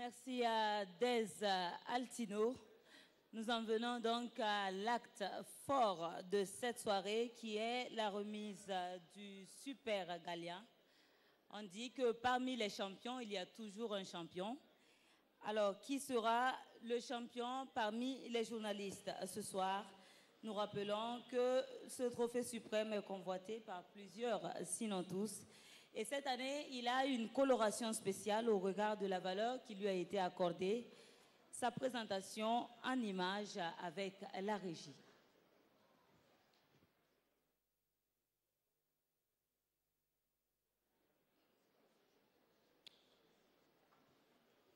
Merci à Des Altino. Nous en venons donc à l'acte fort de cette soirée qui est la remise du Super Galien. On dit que parmi les champions, il y a toujours un champion. Alors, qui sera le champion parmi les journalistes ce soir? Nous rappelons que ce trophée suprême est convoité par plusieurs, sinon tous. Et cette année, il a une coloration spéciale au regard de la valeur qui lui a été accordée. Sa présentation en images avec la régie.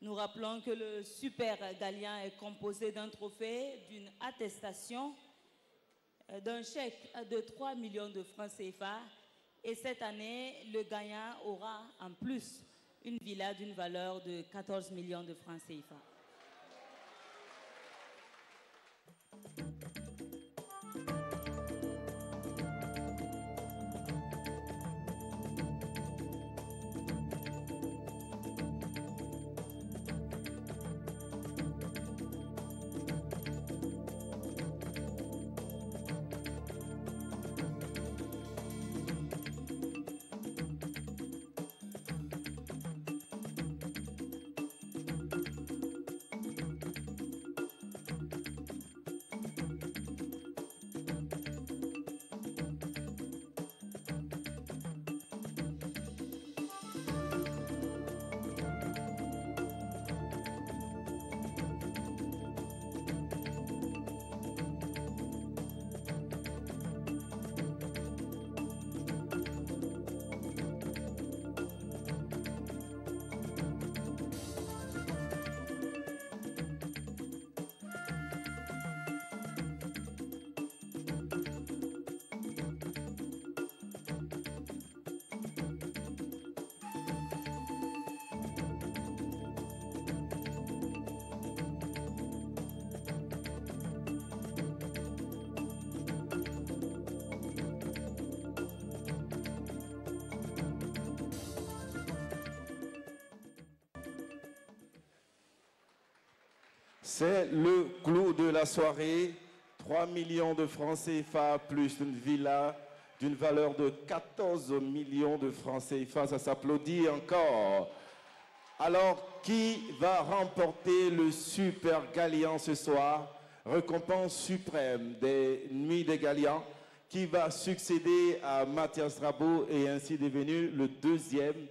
Nous rappelons que le Super Galien est composé d'un trophée, d'une attestation, d'un chèque de 3 millions de francs CFA. Et cette année, le gagnant aura en plus une villa d'une valeur de 14 millions de francs CFA. C'est le clou de la soirée. 3 millions de francs CFA plus une villa d'une valeur de 14 millions de francs CFA. Ça s'applaudit encore. Alors, qui va remporter le Super Galien ce soir? Récompense suprême des Nuits des Galiens, qui va succéder à Mathias Rabot et ainsi devenu le deuxième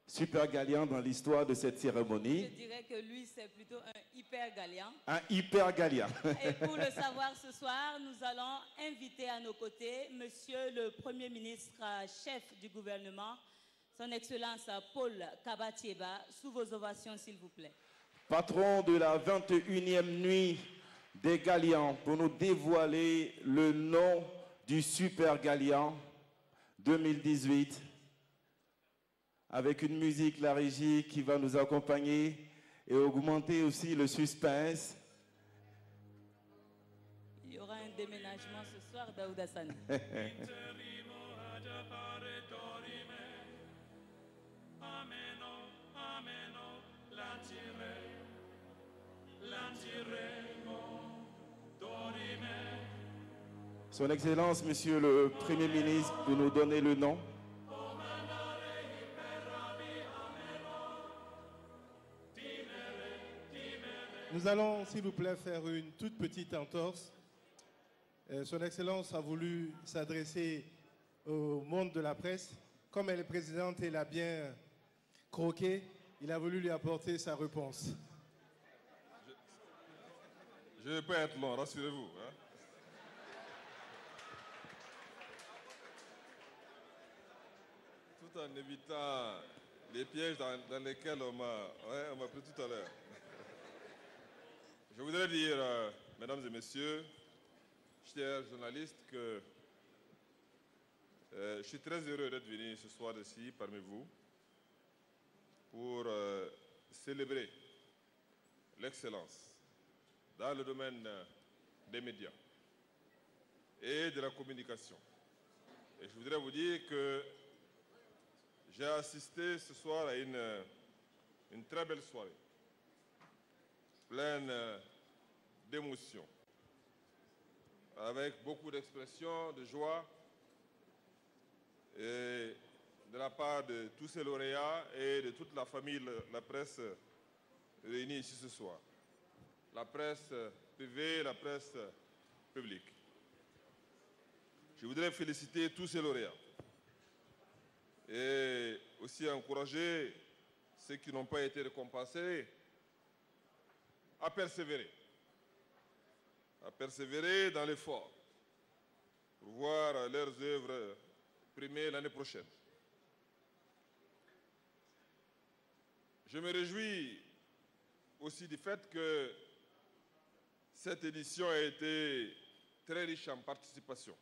Super Galien dans l'histoire de cette cérémonie. Je dirais que lui, c'est plutôt un hyper Galien. Un hyper Galien. Et pour le savoir ce soir, nous allons inviter à nos côtés Monsieur le Premier ministre, chef du gouvernement, Son Excellence Paul Kabatieba, sous vos ovations, s'il vous plaît. Patron de la 21e nuit des Galiens, pour nous dévoiler le nom du Super Galien 2018. Avec une musique, la régie, qui va nous accompagner et augmenter aussi le suspense. Il y aura un déménagement ce soir, Daoud Hassan. Son Excellence, Monsieur le Premier ministre, pour nous donner le nom. Nous allons, s'il vous plaît, faire une toute petite entorse. Son Excellence a voulu s'adresser au monde de la presse. Comme elle est présidente et l'a bien croqué, il a voulu lui apporter sa réponse. Je ne vais pas être long, rassurez-vous. Hein. Tout en évitant les pièges dans lesquels on m'a pris tout à l'heure. Je voudrais dire, mesdames et messieurs, chers journalistes, que je suis très heureux d'être venu ce soir ici parmi vous pour célébrer l'excellence dans le domaine des médias et de la communication. Et je voudrais vous dire que j'ai assisté ce soir à une très belle soirée. pleine d'émotion, avec beaucoup d'expressions, de joie, et de la part de tous ces lauréats et de toute la famille, la presse réunie ici ce soir. La presse privée, la presse publique. Je voudrais féliciter tous ces lauréats et aussi encourager ceux qui n'ont pas été récompensés à persévérer dans l'effort pour voir leurs œuvres primées l'année prochaine. Je me réjouis aussi du fait que cette édition a été très riche en participation.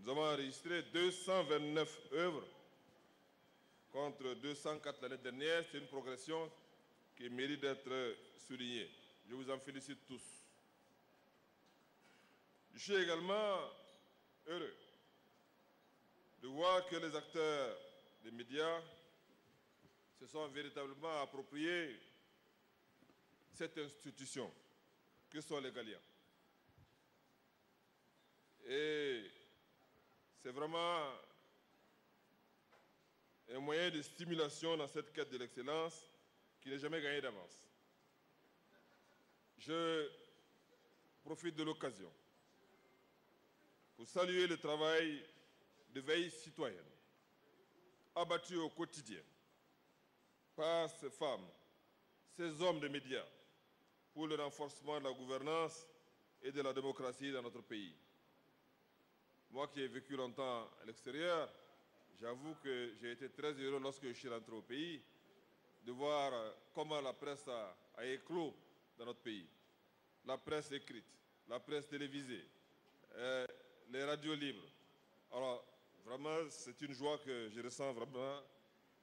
Nous avons enregistré 229 œuvres contre 204 l'année dernière. C'est une progression qui mérite d'être soulignée. Je vous en félicite tous. Je suis également heureux de voir que les acteurs des médias se sont véritablement appropriés cette institution que sont les Galiens. Et c'est vraiment un moyen de stimulation dans cette quête de l'excellence qui n'est jamais gagné d'avance. Je profite de l'occasion pour saluer le travail de veille citoyenne abattu au quotidien par ces femmes, ces hommes de médias pour le renforcement de la gouvernance et de la démocratie dans notre pays. Moi qui ai vécu longtemps à l'extérieur, j'avoue que j'ai été très heureux lorsque je suis rentré au pays de voir comment la presse a éclos dans notre pays. La presse écrite, la presse télévisée, les radios libres. Alors, vraiment, c'est une joie que je ressens vraiment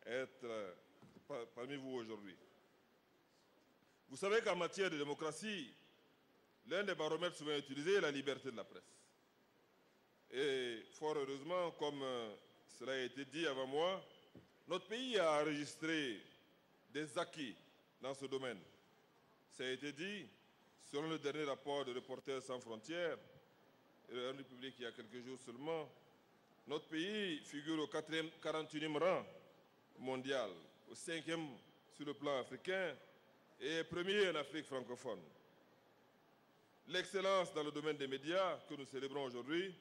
être parmi vous aujourd'hui. Vous savez qu'en matière de démocratie, l'un des baromètres souvent utilisés est la liberté de la presse. Et fort heureusement, comme cela a été dit avant moi, notre pays a enregistré des acquis dans ce domaine. Ça a été dit, selon le dernier rapport de Reporters sans frontières, rendu public il y a quelques jours seulement, notre pays figure au 41e rang mondial, au 5e sur le plan africain et premier en Afrique francophone. L'excellence dans le domaine des médias que nous célébrons aujourd'hui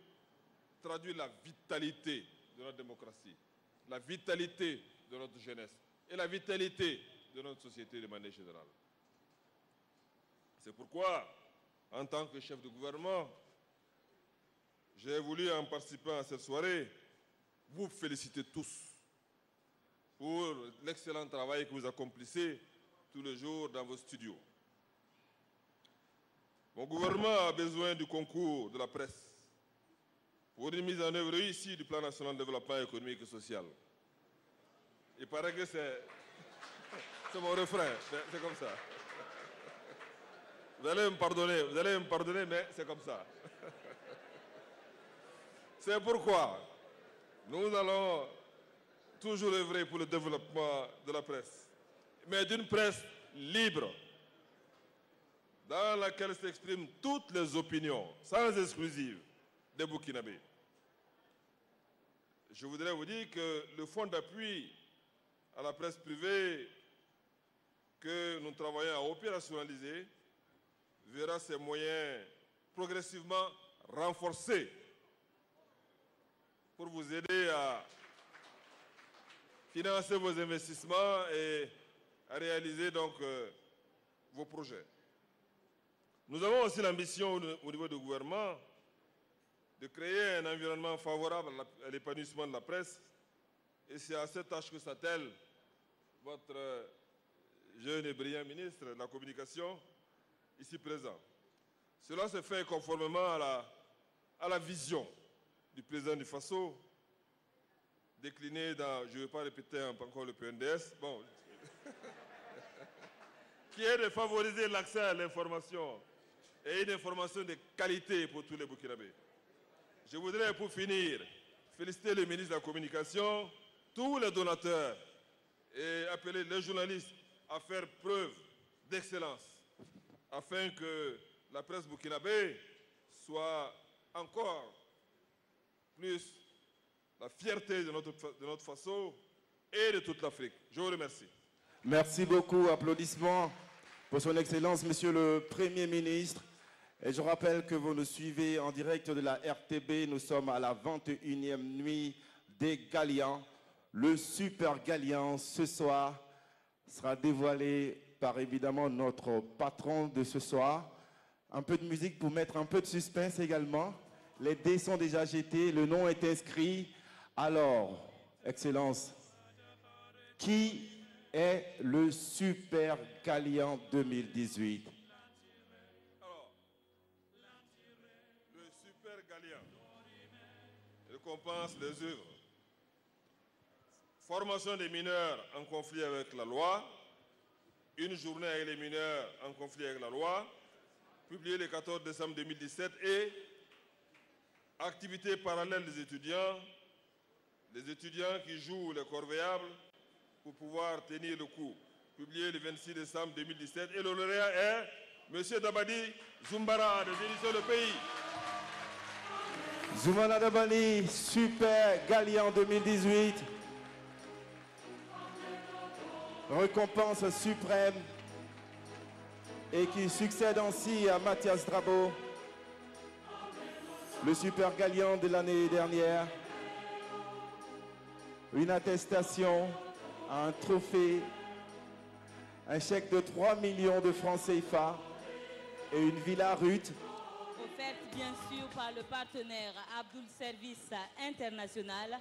traduit la vitalité de notre démocratie, la vitalité de notre jeunesse et la vitalité de notre société de manière générale. C'est pourquoi, en tant que chef de gouvernement, j'ai voulu, en participant à cette soirée, vous féliciter tous pour l'excellent travail que vous accomplissez tous les jours dans vos studios. Mon gouvernement a besoin du concours de la presse pour une mise en œuvre réussie du plan national de développement économique et social. Il paraît que c'est mon refrain, c'est comme ça. Vous allez me pardonner, mais c'est comme ça. C'est pourquoi nous allons toujours œuvrer pour le développement de la presse, mais d'une presse libre, dans laquelle s'expriment toutes les opinions, sans exclusive, des Burkinabés. Je voudrais vous dire que le fonds d'appui à la presse privée que nous travaillons à opérationnaliser verra ses moyens progressivement renforcés pour vous aider à financer vos investissements et à réaliser donc vos projets. Nous avons aussi l'ambition au niveau du gouvernement de créer un environnement favorable à l'épanouissement de la presse, et c'est à cette tâche que s'attelle votre jeune et brillant ministre de la Communication, ici présent. Cela se fait conformément à la vision du président du Faso, déclinée dans, je ne vais pas répéter encore le PNDS, bon, qui est de favoriser l'accès à l'information et une information de qualité pour tous les Burkinabés. Je voudrais, pour finir, féliciter le ministre de la Communication, tous les donateurs et appeler les journalistes à faire preuve d'excellence, afin que la presse burkinabé soit encore plus la fierté de notre faso et de toute l'Afrique. Je vous remercie. Merci beaucoup. Applaudissements pour son Excellence, Monsieur le Premier ministre. Et je rappelle que vous nous suivez en direct de la RTB. Nous sommes à la 21e nuit des Galians. Le super Galian, ce soir, sera dévoilé par évidemment notre patron de ce soir. Un peu de musique pour mettre un peu de suspense également. Les dés sont déjà jetés, le nom est inscrit. Alors, Excellence, qui est le Super Galian 2018? Alors, le Super Galian récompense les œuvres. Formation des mineurs en conflit avec la loi, une journée avec les mineurs en conflit avec la loi, publié le 14 décembre 2017, et activités parallèles des étudiants qui jouent les corvéables pour pouvoir tenir le coup, publié le 26 décembre 2017. Et le lauréat est M. Dabadi Zumbara des éditions Le Pays. Zoumana Dabadi, Super Galian 2018. Récompense suprême et qui succède ainsi à Mathias Drabo, le Super Galian de l'année dernière. Une attestation, un trophée, un chèque de 3 millions de francs CFA et une villa Ruth. Offerte bien sûr par le partenaire Abdul Service International.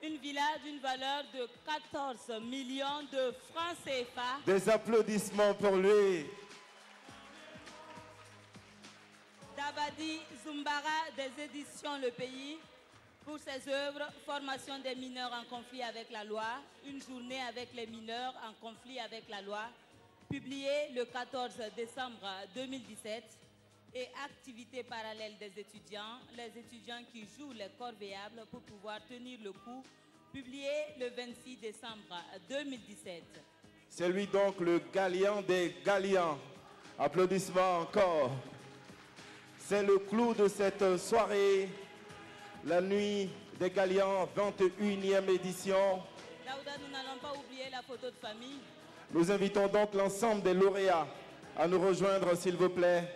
Une villa d'une valeur de 14 millions de francs CFA. Des applaudissements pour lui. Dabadi Zumbara des éditions Le Pays pour ses œuvres Formation des mineurs en conflit avec la loi, une journée avec les mineurs en conflit avec la loi, publié le 14 décembre 2017, et activités parallèles des étudiants, les étudiants qui jouent les corvéables pour pouvoir tenir le coup, publié le 26 décembre 2017. C'est lui donc le Galian des Galians. Applaudissements encore. C'est le clou de cette soirée, la nuit des Galians, 21e édition. Daouda, nous n'allons pas oublier la photo de famille. Nous invitons donc l'ensemble des lauréats à nous rejoindre, s'il vous plaît.